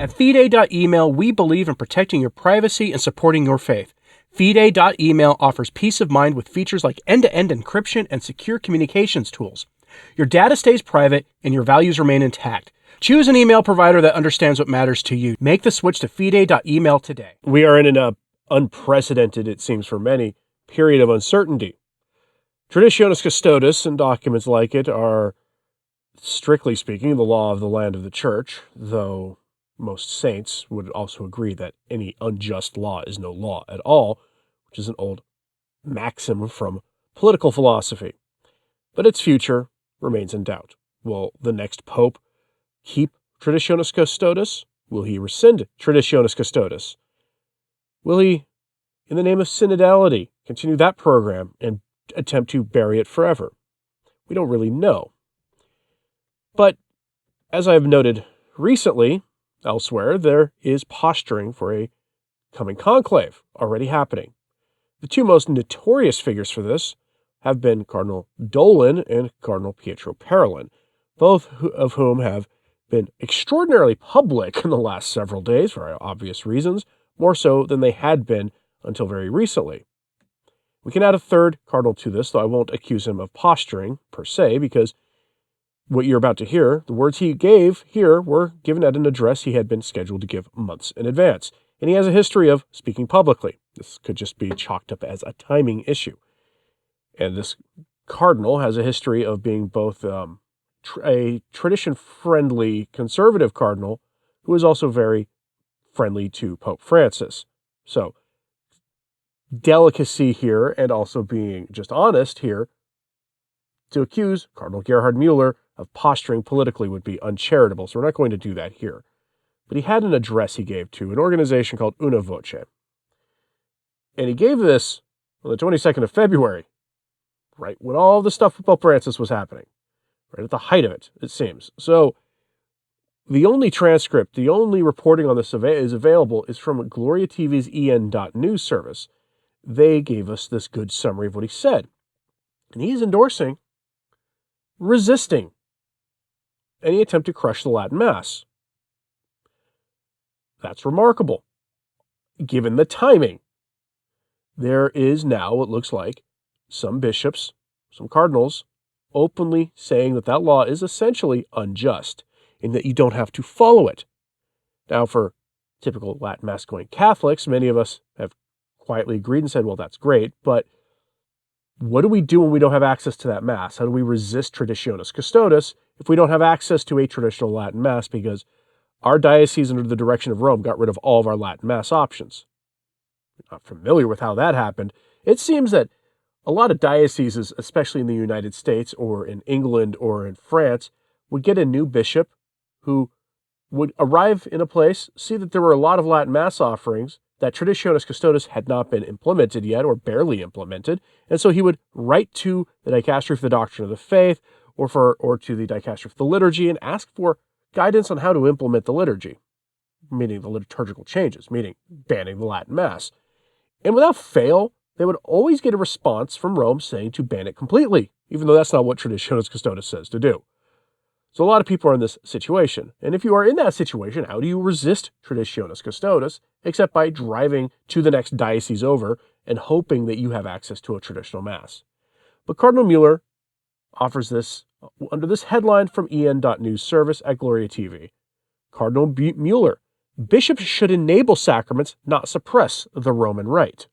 At Fide.email, we believe in protecting your privacy and supporting your faith. Fide.email offers peace of mind with features like end-to-end encryption and secure communications tools. Your data stays private and your values remain intact. Choose an email provider that understands what matters to you. Make the switch to Fide.email today. We are in an unprecedented, it seems for many, period of uncertainty. Traditionis Custodes and documents like it are, strictly speaking, the law of the land of the church, though most saints would also agree that any unjust law is no law at all, which is an old maxim from political philosophy. But its future remains in doubt. Will the next pope keep Traditionis Custodes? Will he rescind Traditionis Custodes? Will he, in the name of synodality, continue that program and attempt to bury it forever? We don't really know. But, as I have noted recently, elsewhere, there is posturing for a coming conclave already happening. The two most notorious figures for this have been Cardinal Dolan and Cardinal Pietro Parolin, both of whom have been extraordinarily public in the last several days for obvious reasons, more so than they had been until very recently. We can add a third cardinal to this, though I won't accuse him of posturing per se, because what you're about to hear, the words he gave here were given at an address he had been scheduled to give months in advance, and he has a history of speaking publicly. This could just be chalked up as a timing issue. And this cardinal has a history of being both a tradition-friendly conservative cardinal who is also very friendly to Pope Francis. So, delicacy here, and also being just honest here, to accuse Cardinal Gerhard Muller of posturing politically would be uncharitable, so we're not going to do that here. But he had an address he gave to an organization called Una Voce. And he gave this on the 22nd of February, right when all the stuff with Pope Francis was happening, right at the height of it, it seems. So the only transcript, the only reporting on this is available is from Gloria TV's en.news service. They gave us this good summary of what he said. And he's endorsing, resisting any attempt to crush the Latin Mass. That's remarkable, given the timing. There is now, it looks like, some bishops, some cardinals, openly saying that that law is essentially unjust, and that you don't have to follow it. Now, for typical Latin Mass-going Catholics, many of us have quietly agreed and said, well, that's great, but what do we do when we don't have access to that Mass? How do we resist Traditionis Custodes if we don't have access to a traditional Latin Mass because our diocese under the direction of Rome got rid of all of our Latin Mass options? I'm not familiar with how that happened. It seems that a lot of dioceses, especially in the United States or in England or in France, would get a new bishop who would arrive in a place, see that there were a lot of Latin Mass offerings, that Traditionis Custodes had not been implemented yet or barely implemented, and so he would write to the Dicastery for the Doctrine of the Faith or to the Dicastery for the Liturgy and ask for guidance on how to implement the liturgy, meaning the liturgical changes, meaning banning the Latin Mass. And without fail, they would always get a response from Rome saying to ban it completely, even though that's not what Traditionis Custodes says to do. So a lot of people are in this situation. And if you are in that situation, how do you resist Traditionis Custodes except by driving to the next diocese over and hoping that you have access to a traditional Mass? But Cardinal Muller offers this under this headline from en.news service at Gloria TV. Cardinal Muller, bishops should enable sacraments, not suppress the Roman rite.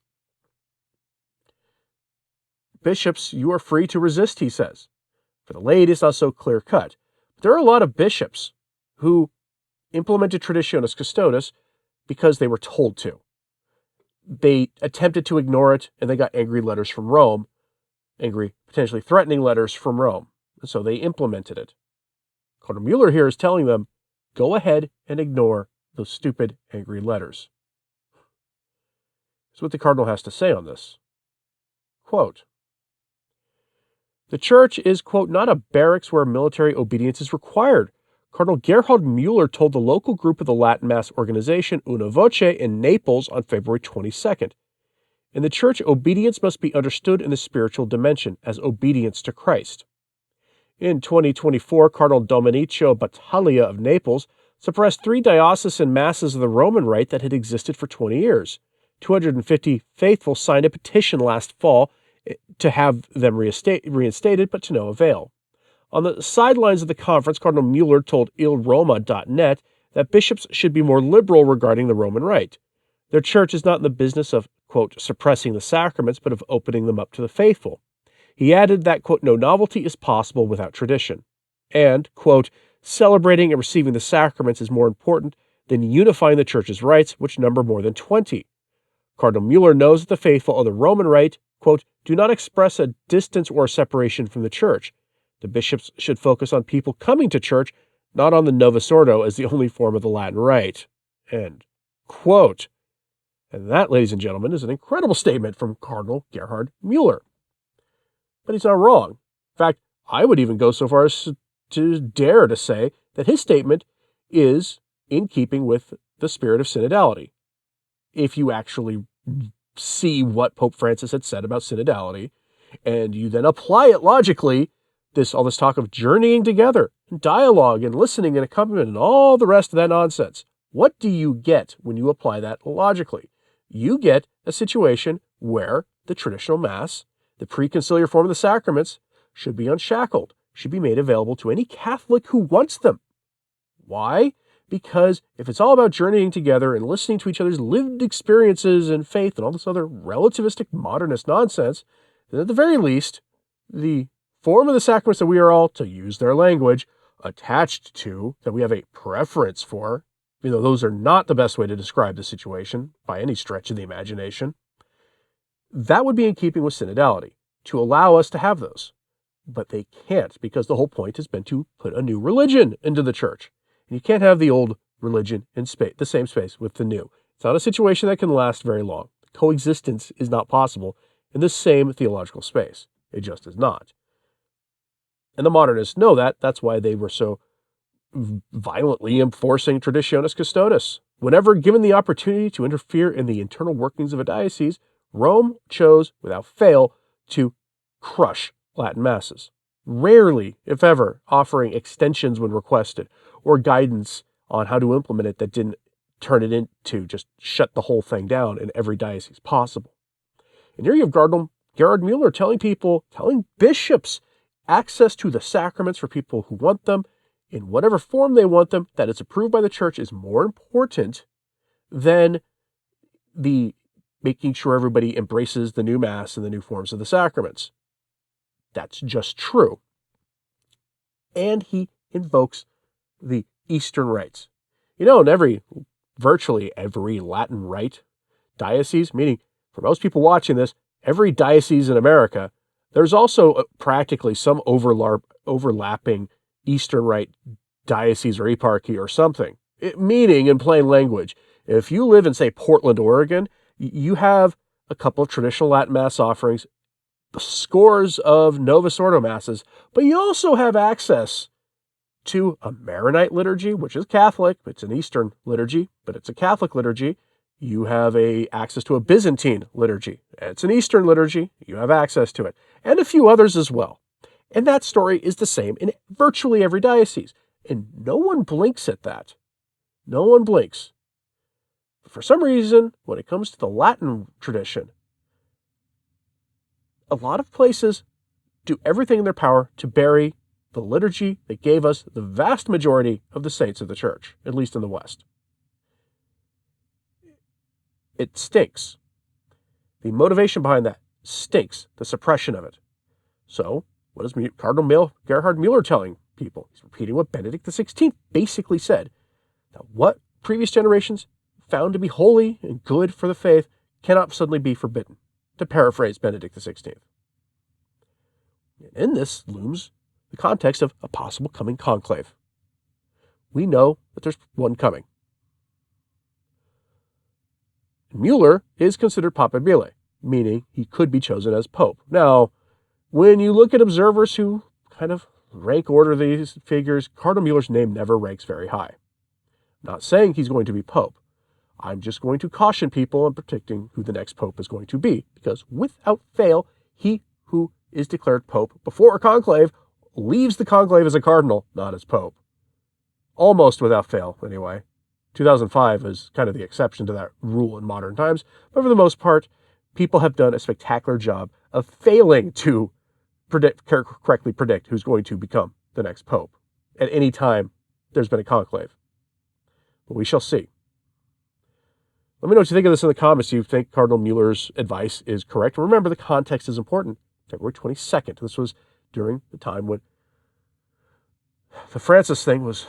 Bishops, you are free to resist, he says. For the laity, it's not so clear-cut. There are a lot of bishops who implemented Traditionis Custodes because they were told to. They attempted to ignore it, and they got angry letters from Rome, angry, potentially threatening letters from Rome, and so they implemented it. Cardinal Muller here is telling them, go ahead and ignore those stupid, angry letters. Here's what the Cardinal has to say on this. Quote, the Church is, quote, not a barracks where military obedience is required. Cardinal Gerhard Muller told the local group of the Latin Mass organization Una Voce in Naples on February 22nd. In the Church, obedience must be understood in the spiritual dimension as obedience to Christ. In 2024, Cardinal Domenico Battaglia of Naples suppressed 3 diocesan masses of the Roman Rite that had existed for 20 years. 250 faithful signed a petition last fall to have them reinstated, but to no avail. On the sidelines of the conference, Cardinal Muller told ilroma.net that bishops should be more liberal regarding the Roman Rite. Their church is not in the business of, quote, suppressing the sacraments, but of opening them up to the faithful. He added that, quote, no novelty is possible without tradition. And, quote, celebrating and receiving the sacraments is more important than unifying the church's rites, which number more than 20. Cardinal Muller knows that the faithful of the Roman Rite, quote, do not express a distance or a separation from the church. The bishops should focus on people coming to church, not on the Novus Ordo as the only form of the Latin Rite. End quote. And that, ladies and gentlemen, is an incredible statement from Cardinal Gerhard Muller. But he's not wrong. In fact, I would even go so far as to dare to say that his statement is in keeping with the spirit of synodality. If you actually see what Pope Francis had said about synodality, and you then apply it logically, all this talk of journeying together, and dialogue, and listening, and accompaniment, and all the rest of that nonsense, what do you get when you apply that logically? You get a situation where the traditional Mass, the preconciliar form of the sacraments, should be unshackled, should be made available to any Catholic who wants them. Why? Because if it's all about journeying together and listening to each other's lived experiences and faith and all this other relativistic modernist nonsense, then at the very least, the form of the sacraments that we are all, to use their language, attached to, that we have a preference for, those are not the best way to describe the situation by any stretch of the imagination, that would be in keeping with synodality, to allow us to have those. But they can't, because the whole point has been to put a new religion into the church. And you can't have the old religion in the same space with the new. It's not a situation that can last very long. Coexistence is not possible in the same theological space. It just is not. And the modernists know that. That's why they were so violently enforcing Traditionis Custodes. Whenever given the opportunity to interfere in the internal workings of a diocese, Rome chose, without fail, to crush Latin Masses. Rarely, if ever, offering extensions when requested, or guidance on how to implement it that didn't turn it into just shut the whole thing down in every diocese possible. And here you have Cardinal Gerhard Muller telling bishops, access to the sacraments for people who want them, in whatever form they want them, that it's approved by the church is more important than the making sure everybody embraces the new Mass and the new forms of the sacraments. That's just true. And he invokes the Eastern rites. In virtually every Latin Rite diocese, meaning for most people watching this, every diocese in America, there's also practically some overlapping Eastern Rite diocese or eparchy or something. Meaning, in plain language, if you live in, say, Portland, Oregon, you have a couple of traditional Latin Mass offerings, scores of Novus Ordo Masses, but you also have access to a Maronite liturgy, which is Catholic. It's an Eastern liturgy, but it's a Catholic liturgy. You have access to a Byzantine liturgy. It's an Eastern liturgy. You have access to it. And a few others as well. And that story is the same in virtually every diocese. And no one blinks at that. No one blinks. For some reason, when it comes to the Latin tradition, a lot of places do everything in their power to bury the liturgy that gave us the vast majority of the saints of the church, at least in the West. It stinks. The motivation behind that stinks, the suppression of it. So, what is Cardinal Gerhard Muller telling people? He's repeating what Benedict XVI basically said. That what previous generations found to be holy and good for the faith cannot suddenly be forbidden, to paraphrase Benedict XVI. And in this looms the context of a possible coming conclave. We know that there's one coming. Muller is considered papabile, meaning he could be chosen as pope. Now, when you look at observers who kind of rank order these figures, Cardinal Muller's name never ranks very high. I'm not saying he's going to be pope. I'm just going to caution people on predicting who the next pope is going to be, because without fail, he who is declared pope before a conclave leaves the conclave as a cardinal, not as pope. almost without fail, anyway. 2005 is kind of the exception to that rule in modern times, but for the most part, people have done a spectacular job of failing to correctly predict who's going to become the next pope at any time there's been a conclave. But we shall see. Let me know what you think of this in the comments. Do you think Cardinal Muller's advice is correct? Remember, the context is important. February 22nd. This was during the time when the Francis thing was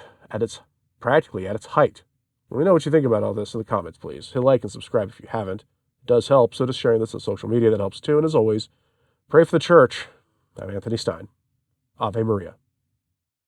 practically at its height. Let me know what you think about all this in the comments, please. Hit like and subscribe if you haven't. It does help. So does sharing this on social media. That helps too. And as always, pray for the church. I'm Anthony Stine. Ave Maria.